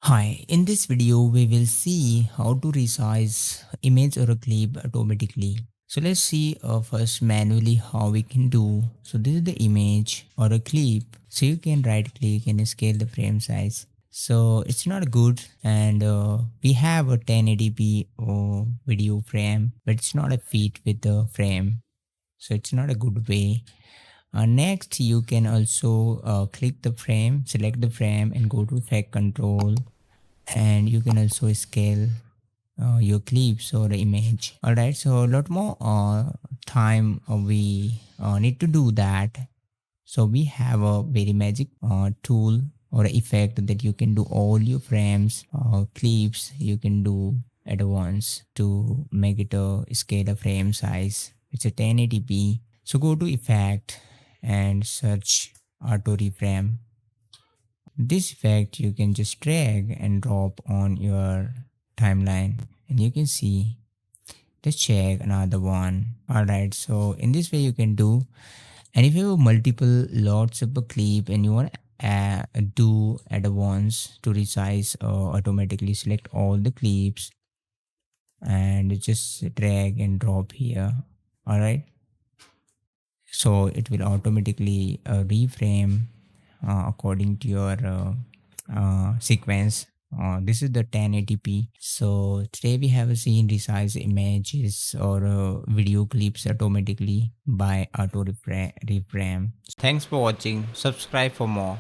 Hi, in this video we will see how to resize image or a clip automatically. So let's see first manually how we can do. So this is the image or a clip. So you can right click and scale the frame size. So it's not good and we have a 1080p video frame but it's not a fit with the frame. So it's not a good way. Next you can also click the frame, select the frame and go to effect control, and you can also scale your clips or image. All right, so a lot more time we need to do that. So we have a very magic tool or effect that you can do all your frames clips you can do at once to make it a scale a frame size. It's a 1080p. So go to effect and search auto reframe. This effect you can just drag and drop on your timeline and you can see. Let's check another one. Alright, so in this way you can do, and if you have multiple lots of a clip and you want to do at once to resize, automatically select all the clips and just drag and drop here. Alright, so it will automatically reframe according to your sequence. This is the 1080p. So today we have seen resize images or video clips automatically by auto reframe. Thanks for watching. Subscribe for more.